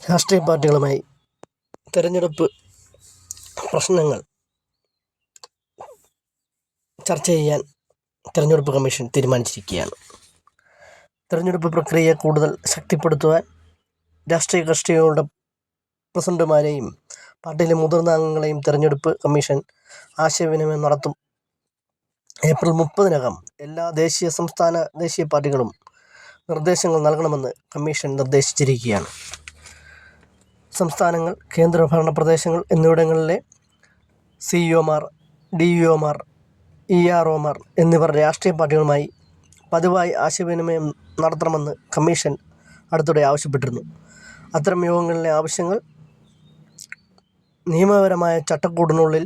രാഷ്ട്രീയ പാർട്ടികളുമായി തെരഞ്ഞെടുപ്പ് പ്രശ്നങ്ങൾ ചർച്ച ചെയ്യാൻ തെരഞ്ഞെടുപ്പ് കമ്മീഷൻ തീരുമാനിച്ചിരിക്കുകയാണ്. തെരഞ്ഞെടുപ്പ് പ്രക്രിയയെ കൂടുതൽ ശക്തിപ്പെടുത്തുവാൻ രാഷ്ട്രീയ കക്ഷികളുടെ പ്രസിഡന്റുമാരെയും പാർട്ടിയിലെ മുതിർന്ന അംഗങ്ങളെയും തെരഞ്ഞെടുപ്പ് കമ്മീഷൻ ആശയവിനിമയം നടത്തും. ഏപ്രിൽ 30-നകം എല്ലാ ദേശീയ പാർട്ടികളും നിർദ്ദേശങ്ങൾ നൽകണമെന്ന് കമ്മീഷൻ നിർദ്ദേശിച്ചിരിക്കുകയാണ്. സംസ്ഥാനങ്ങൾ, കേന്ദ്രഭരണ പ്രദേശങ്ങൾ എന്നിവിടങ്ങളിലെ സിഇഒമാർ, ഡിഇഒമാർ, ഇആർഒമാർ എന്നിവർ രാഷ്ട്രീയ പാർട്ടികളുമായി പതിവായി ആശയവിനിമയം നടത്തണമെന്ന് കമ്മീഷൻ അടുത്തിടെ ആവശ്യപ്പെട്ടിരുന്നു. അത്തരം യോഗങ്ങളിലെ ആവശ്യങ്ങൾ നിയമപരമായ ചട്ടക്കൂടിനുള്ളിൽ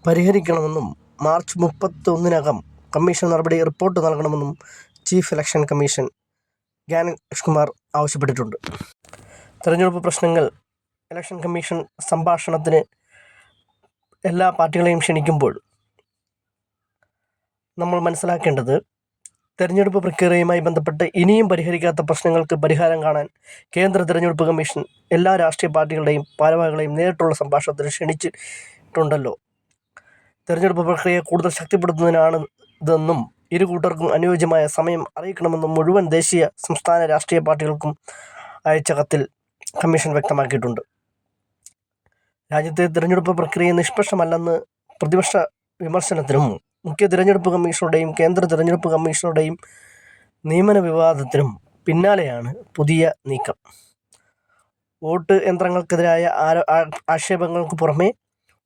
പരിഹരിക്കണമെന്നും മാർച്ച് 31-നകം കമ്മീഷൻ നടപടി റിപ്പോർട്ട് നൽകണമെന്നും chief election commission Gyanesh Kumar ആവശ്യപ്പെട്ടിട്ടുണ്ട്. തെരഞ്ഞെടുപ്പ് പ്രശ്നങ്ങൾ ഇലക്ഷൻ കമ്മീഷൻ സംഭാഷണത്തിന് എല്ലാ പാർട്ടികളെയും ക്ഷണിക്കുമ്പോൾ നമ്മൾ മനസ്സിലാക്കേണ്ടത്, തെരഞ്ഞെടുപ്പ് പ്രക്രിയയുമായി ബന്ധപ്പെട്ട് ഇനിയും പരിഹരിക്കാത്ത പ്രശ്നങ്ങൾക്ക് പരിഹാരം കാണാൻ കേന്ദ്ര തെരഞ്ഞെടുപ്പ് കമ്മീഷൻ എല്ലാ രാഷ്ട്രീയ പാർട്ടികളുടെയും ഭാരവാഹികളെയും നേരിട്ടുള്ള സംഭാഷണത്തിന് ക്ഷണിച്ചിട്ടുണ്ടല്ലോ. തെരഞ്ഞെടുപ്പ് പ്രക്രിയ കൂടുതൽ ശക്തിപ്പെടുത്തുന്നതിനാണ് ഇതെന്നും ഇരു കൂട്ടർക്കും അനുയോജ്യമായ സമയം അറിയിക്കണമെന്നും മുഴുവൻ ദേശീയ, സംസ്ഥാന രാഷ്ട്രീയ പാർട്ടികൾക്കും അയച്ച കത്തിൽ കമ്മീഷൻ വ്യക്തമാക്കിയിട്ടുണ്ട്. രാജ്യത്തെ തിരഞ്ഞെടുപ്പ് പ്രക്രിയ നിഷ്പക്ഷമല്ലെന്ന് പ്രതിപക്ഷ വിമർശനത്തിനും മുഖ്യ തിരഞ്ഞെടുപ്പ് കമ്മീഷണറുടെയും കേന്ദ്ര തിരഞ്ഞെടുപ്പ് കമ്മീഷണറുടെയും നിയമന വിവാദത്തിനും പിന്നാലെയാണ് പുതിയ നീക്കം. വോട്ട് യന്ത്രങ്ങൾക്കെതിരായ ആക്ഷേപങ്ങൾക്ക് പുറമെ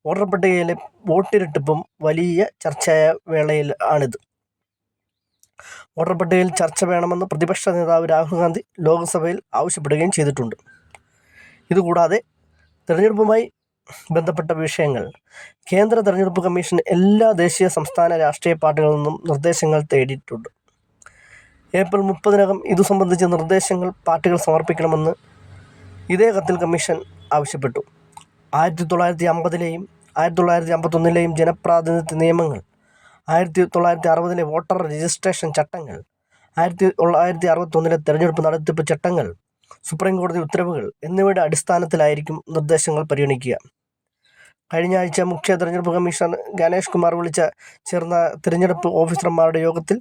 വോട്ടർ പട്ടികയിലെ വോട്ടിരട്ടിപ്പും വലിയ ചർച്ചയായ വേളയിൽ ആണിത്. വോട്ടർ പട്ടികയിൽ ചർച്ച വേണമെന്ന് പ്രതിപക്ഷ നേതാവ് രാഹുൽ ഗാന്ധി ലോക്സഭയിൽ ആവശ്യപ്പെടുകയും ചെയ്തിട്ടുണ്ട്. ഇതുകൂടാതെ തെരഞ്ഞെടുപ്പുമായി ബന്ധപ്പെട്ട വിഷയങ്ങൾ കേന്ദ്ര തെരഞ്ഞെടുപ്പ് കമ്മീഷൻ എല്ലാ ദേശീയ, സംസ്ഥാന രാഷ്ട്രീയ പാർട്ടികളിൽ നിന്നും നിർദ്ദേശങ്ങൾ തേടിയിട്ടുണ്ട്. ഏപ്രിൽ 30-നകം ഇതു സംബന്ധിച്ച നിർദ്ദേശങ്ങൾ പാർട്ടികൾ സമർപ്പിക്കണമെന്ന് ഇതേ കത്തിൽ കമ്മീഷൻ ആവശ്യപ്പെട്ടു. 1950-ലെയും 1951-ലെയും ജനപ്രാതിനിധ്യ നിയമങ്ങൾ, 1960-ലെ വോട്ടർ രജിസ്ട്രേഷൻ ചട്ടങ്ങൾ, 1961-ലെ തെരഞ്ഞെടുപ്പ് നടത്തിപ്പ് ചട്ടങ്ങൾ, സുപ്രീം കോടതി ഉത്തരവുകൾ എന്നിവയുടെ അടിസ്ഥാനത്തിലായിരിക്കും നിർദ്ദേശങ്ങൾ പരിഗണിക്കുക. കഴിഞ്ഞ ആഴ്ച മുഖ്യ തെരഞ്ഞെടുപ്പ് കമ്മീഷണർ ഗാനേഷ് കുമാർ ചേർന്ന തിരഞ്ഞെടുപ്പ് ഓഫീസർമാരുടെ യോഗത്തിൽ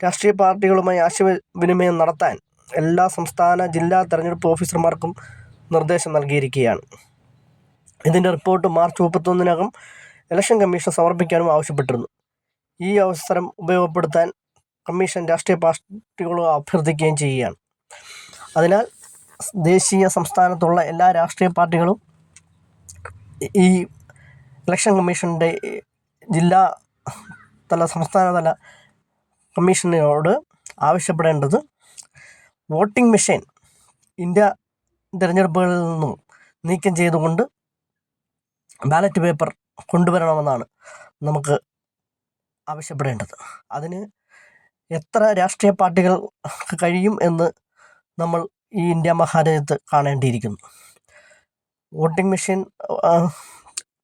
രാഷ്ട്രീയ പാർട്ടികളുമായി ആശയവിനിമയം നടത്താൻ എല്ലാ സംസ്ഥാന, ജില്ലാ തെരഞ്ഞെടുപ്പ് ഓഫീസർമാർക്കും നിർദ്ദേശം നൽകിയിരിക്കുകയാണ്. ഇതിൻ്റെ റിപ്പോർട്ട് മാർച്ച് 31-നകം ഇലക്ഷൻ കമ്മീഷൻ സമർപ്പിക്കാനും ആവശ്യപ്പെട്ടിരുന്നു. ഈ അവസരം ഉപയോഗപ്പെടുത്താൻ കമ്മീഷൻ രാഷ്ട്രീയ പാർട്ടികളോട് അഭ്യർത്ഥിക്കുകയും ചെയ്യുകയാണ്. അതിനാൽ ദേശീയ, സംസ്ഥാനത്തുള്ള എല്ലാ രാഷ്ട്രീയ പാർട്ടികളും ഈ ഇലക്ഷൻ കമ്മീഷൻ്റെ ജില്ലാ തല, സംസ്ഥാനതല കമ്മീഷനോട് ആവശ്യപ്പെടേണ്ടത് വോട്ടിംഗ് മെഷീൻ ഇന്ത്യ തിരഞ്ഞെടുപ്പുകളിൽ നിന്നും നീക്കം ചെയ്തുകൊണ്ട് ബാലറ്റ് പേപ്പർ കൊണ്ടുവരണമെന്നാണ് നമുക്ക് ആവശ്യപ്പെടേണ്ടത്. അതിന് എത്ര രാഷ്ട്രീയ പാർട്ടികൾ കഴിയും എന്ന് നമ്മൾ ഈ ഇന്ത്യ മഹാരാജ്യത്ത് കാണേണ്ടിയിരിക്കുന്നു. വോട്ടിംഗ് മെഷീൻ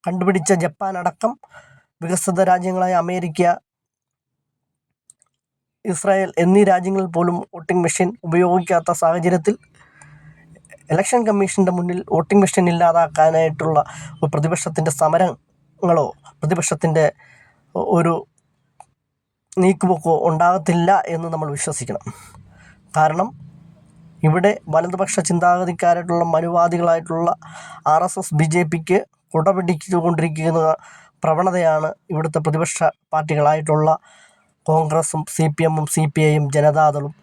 കണ്ടുപിടിച്ച ജപ്പാൻ അടക്കം വികസിത രാജ്യങ്ങളായ അമേരിക്ക, ഇസ്രായേൽ എന്നീ രാജ്യങ്ങളിൽ പോലും വോട്ടിംഗ് മെഷീൻ ഉപയോഗിക്കാത്ത സാഹചര്യത്തിൽ ഇലക്ഷൻ കമ്മീഷൻ്റെ മുന്നിൽ വോട്ടിംഗ് മെഷീൻ ഇല്ലാതാക്കാനായിട്ടുള്ള പ്രതിപക്ഷത്തിൻ്റെ സമരങ്ങളോ പ്രതിപക്ഷത്തിൻ്റെ ഒരു നീക്കുപോക്കോ ഉണ്ടാകത്തില്ല എന്ന് നമ്മൾ വിശ്വസിക്കണം. കാരണം ഇവിടെ വലതുപക്ഷ ചിന്താഗതിക്കാരായിട്ടുള്ള മനുവാദികളായിട്ടുള്ള RSS, BJPക്ക് കുടപിടിച്ചുകൊണ്ടിരിക്കുന്ന പ്രവണതയാണ് ഇവിടുത്തെ പ്രതിപക്ഷ പാർട്ടികളായിട്ടുള്ള കോൺഗ്രസും CPM-ഉം CPI-യും ജനതാദളും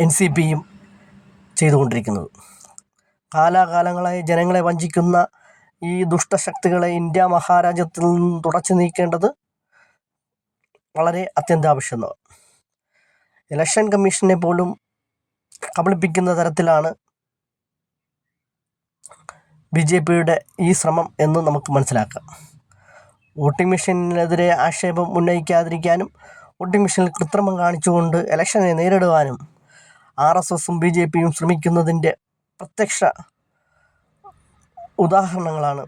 NCPയും ചെയ്തുകൊണ്ടിരിക്കുന്നത്. കാലാകാലങ്ങളായി ജനങ്ങളെ വഞ്ചിക്കുന്ന ഈ ദുഷ്ടശക്തികളെ ഇന്ത്യ മഹാരാജ്യത്തിൽ നിന്നും തുടച്ചു നീക്കേണ്ടത് വളരെ അത്യന്താപേക്ഷിതമാണ്. ഇലക്ഷൻ കമ്മീഷനെ പോലും കബളിപ്പിക്കുന്ന തരത്തിലാണ് BJPയുടെ ഈ ശ്രമം എന്ന് നമുക്ക് മനസ്സിലാക്കാം. വോട്ടിംഗ് മെഷീനെതിരെ ആക്ഷേപം ഉന്നയിക്കാതിരിക്കാനും വോട്ടിംഗ് മെഷീനിൽ കൃത്രിമം കാണിച്ചുകൊണ്ട് ഇലക്ഷനെ നേരിടുവാനും RSSഉം BJPയും ശ്രമിക്കുന്നതിൻ്റെ പ്രത്യക്ഷ ഉദാഹരണങ്ങളാണ്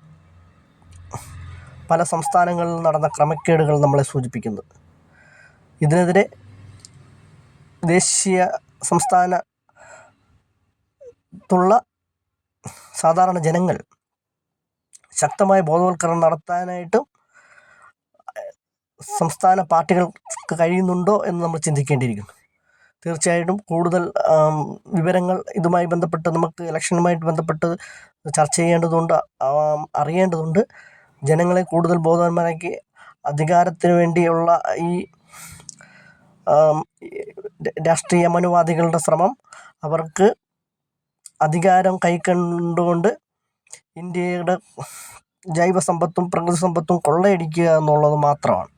പല സംസ്ഥാനങ്ങളിൽ നടന്ന ക്രമക്കേടുകൾ നമ്മളെ സൂചിപ്പിക്കുന്നത്. ഇതിനെതിരെ ദേശീയ, സംസ്ഥാന ലോകത്തുള്ള സാധാരണ ജനങ്ങൾ ശക്തമായ ബോധവൽക്കരണം നടത്താനായിട്ടും സംസ്ഥാന പാർട്ടികൾക്ക് കഴിയുന്നുണ്ടോ എന്ന് നമ്മൾ ചിന്തിക്കേണ്ടിയിരിക്കുന്നു. തീർച്ചയായിട്ടും കൂടുതൽ വിവരങ്ങൾ ഇതുമായി ബന്ധപ്പെട്ട് നമുക്ക് ഇലക്ഷനുമായിട്ട് ബന്ധപ്പെട്ട് ചർച്ച ചെയ്യേണ്ടതുണ്ട്, അറിയേണ്ടതുണ്ട്. ജനങ്ങളെ കൂടുതൽ ബോധവാന്മാരാക്കി അധികാരത്തിന് വേണ്ടിയുള്ള ഈ രാഷ്ട്രീയ മനുവാദികളുടെ ശ്രമം അവർക്ക് അധികാരം കൈക്കൊണ്ടുകൊണ്ട് ഇന്ത്യയുടെ ജൈവ സമ്പത്തും പ്രകൃതി സമ്പത്തും കൊള്ളയടിക്കുക എന്നുള്ളത് മാത്രമാണ്.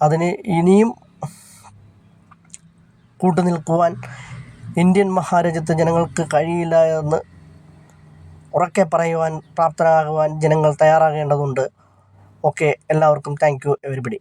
അതിന് ഇനിയും കൂട്ടുനിൽക്കുവാൻ ഇന്ത്യൻ മഹാരാജ്യത്തെ ജനങ്ങൾക്ക് കഴിയില്ല എന്ന് ഉറക്കെ പറയുവാൻ പ്രാപ്തരാകുവാൻ ജനങ്ങൾ തയ്യാറാകേണ്ടതുണ്ട്. ഓക്കെ, എല്ലാവർക്കും താങ്ക് യു എവരിബഡി.